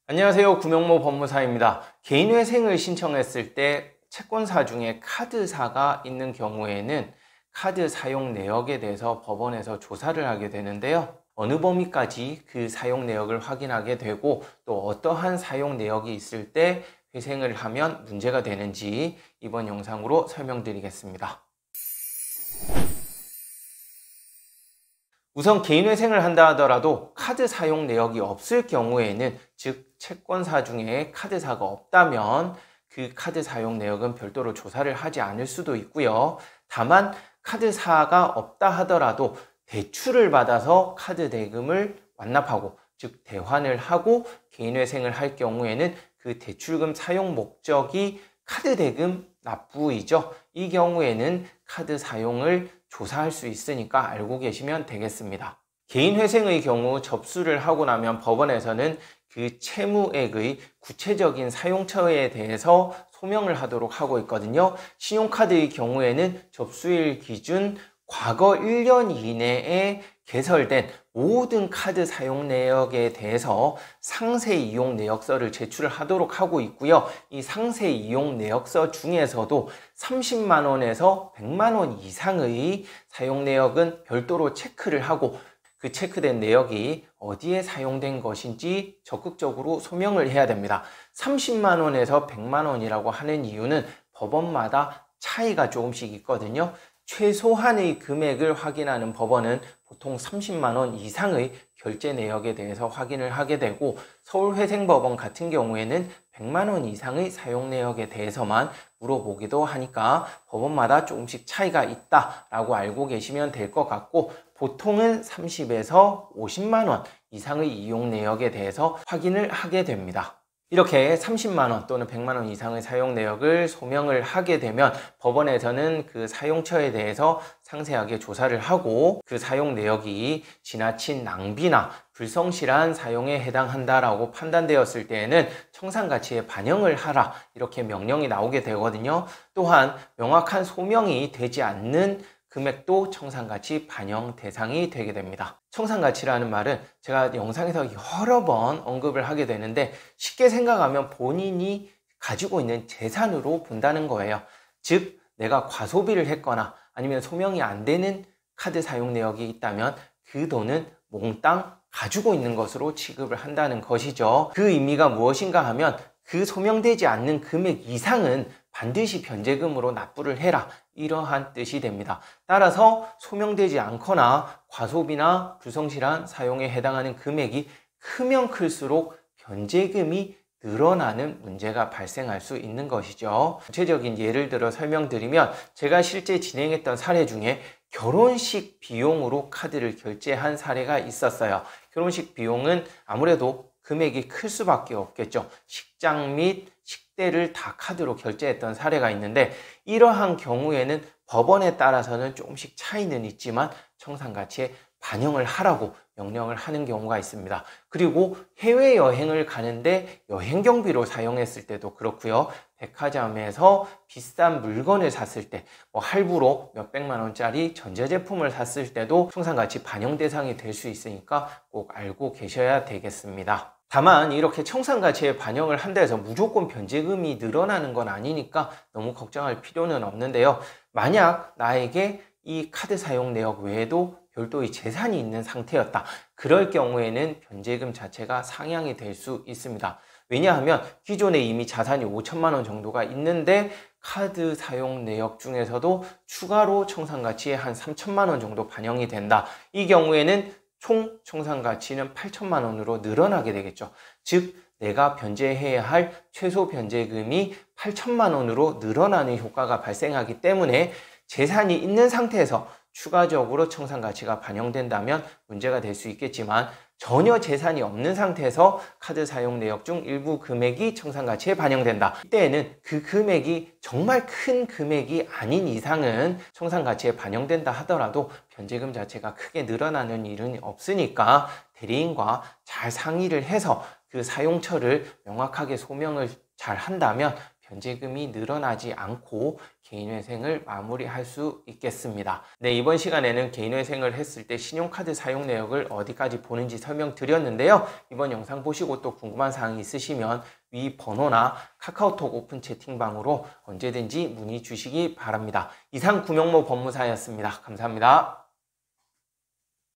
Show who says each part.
Speaker 1: 안녕하세요. 구명모 법무사입니다. 개인회생을 신청했을 때 채권사 중에 카드사가 있는 경우에는 카드 사용 내역에 대해서 법원에서 조사를 하게 되는데요. 어느 범위까지 그 사용 내역을 확인하게 되고 또 어떠한 사용 내역이 있을 때 회생을 하면 문제가 되는지 이번 영상으로 설명드리겠습니다. 우선 개인회생을 한다 하더라도 카드 사용 내역이 없을 경우에는, 즉 채권사 중에 카드사가 없다면 그 카드 사용 내역은 별도로 조사를 하지 않을 수도 있고요. 다만 카드사가 없다 하더라도 대출을 받아서 카드 대금을 완납하고, 즉 대환을 하고 개인회생을 할 경우에는 그 대출금 사용 목적이 카드 대금 납부이죠. 이 경우에는 카드 사용을 조사할 수 있으니까 알고 계시면 되겠습니다. 개인회생의 경우 접수를 하고 나면 법원에서는 그 채무액의 구체적인 사용처에 대해서 소명을 하도록 하고 있거든요. 신용카드의 경우에는 접수일 기준 과거 1년 이내에 개설된 모든 카드 사용 내역에 대해서 상세 이용 내역서를 제출을 하도록 하고 있고요. 이 상세 이용 내역서 중에서도 30만 원에서 100만 원 이상의 사용 내역은 별도로 체크를 하고, 그 체크된 내역이 어디에 사용된 것인지 적극적으로 소명을 해야 됩니다. 30만 원에서 100만 원이라고 하는 이유는 법원마다 차이가 조금씩 있거든요. 최소한의 금액을 확인하는 법원은 보통 30만 원 이상의 결제 내역에 대해서 확인을 하게 되고, 서울회생법원 같은 경우에는 100만 원 이상의 사용 내역에 대해서만 물어보기도 하니까 법원마다 조금씩 차이가 있다라고 알고 계시면 될 것 같고, 보통은 30에서 50만 원 이상의 이용 내역에 대해서 확인을 하게 됩니다. 이렇게 30만 원 또는 100만 원 이상의 사용 내역을 소명을 하게 되면 법원에서는 그 사용처에 대해서 상세하게 조사를 하고, 그 사용 내역이 지나친 낭비나 불성실한 사용에 해당한다라고 판단되었을 때에는 청산가치에 반영을 하라, 이렇게 명령이 나오게 되거든요. 또한 명확한 소명이 되지 않는 금액도 청산가치 반영 대상이 되게 됩니다. 청산가치라는 말은 제가 영상에서 여러 번 언급을 하게 되는데, 쉽게 생각하면 본인이 가지고 있는 재산으로 본다는 거예요. 즉 내가 과소비를 했거나 아니면 소명이 안 되는 카드 사용 내역이 있다면 그 돈은 몽땅 가지고 있는 것으로 취급을 한다는 것이죠. 그 의미가 무엇인가 하면 그 소명되지 않는 금액 이상은 반드시 변제금으로 납부를 해라, 이러한 뜻이 됩니다. 따라서 소명되지 않거나 과소비나 불성실한 사용에 해당하는 금액이 크면 클수록 변제금이 늘어나는 문제가 발생할 수 있는 것이죠. 구체적인 예를 들어 설명드리면, 제가 실제 진행했던 사례 중에 결혼식 비용으로 카드를 결제한 사례가 있었어요. 결혼식 비용은 아무래도 금액이 클 수밖에 없겠죠. 식장 및 식대를 다 카드로 결제했던 사례가 있는데, 이러한 경우에는 법원에 따라서는 조금씩 차이는 있지만 청산가치에 반영을 하라고 명령을 하는 경우가 있습니다. 그리고 해외여행을 가는데 여행경비로 사용했을 때도 그렇고요. 백화점에서 비싼 물건을 샀을 때, 할부로 몇백만 원짜리 전자제품을 샀을 때도 청산가치 반영 대상이 될 수 있으니까 꼭 알고 계셔야 되겠습니다. 다만 이렇게 청산가치에 반영을 한다 해서 무조건 변제금이 늘어나는 건 아니니까 너무 걱정할 필요는 없는데요. 만약 나에게 이 카드 사용 내역 외에도 별도의 재산이 있는 상태였다, 그럴 경우에는 변제금 자체가 상향이 될 수 있습니다. 왜냐하면 기존에 이미 자산이 5천만 원 정도가 있는데 카드 사용 내역 중에서도 추가로 청산가치에 한 3천만 원 정도 반영이 된다. 이 경우에는 총 청산가치는 8천만 원으로 늘어나게 되겠죠. 즉 내가 변제해야 할 최소 변제금이 8천만 원으로 늘어나는 효과가 발생하기 때문에 재산이 있는 상태에서 추가적으로 청산가치가 반영된다면 문제가 될 수 있겠지만, 전혀 재산이 없는 상태에서 카드 사용 내역 중 일부 금액이 청산가치에 반영된다. 이때에는 그 금액이 정말 큰 금액이 아닌 이상은 청산가치에 반영된다 하더라도 변제금 자체가 크게 늘어나는 일은 없으니까 대리인과 잘 상의를 해서 그 사용처를 명확하게 소명을 잘 한다면 변제금이 늘어나지 않고 개인회생을 마무리할 수 있겠습니다. 네, 이번 시간에는 개인회생을 했을 때 신용카드 사용 내역을 어디까지 보는지 설명드렸는데요. 이번 영상 보시고 또 궁금한 사항이 있으시면 위 번호나 카카오톡 오픈 채팅방으로 언제든지 문의 주시기 바랍니다. 이상 구명모 법무사였습니다. 감사합니다.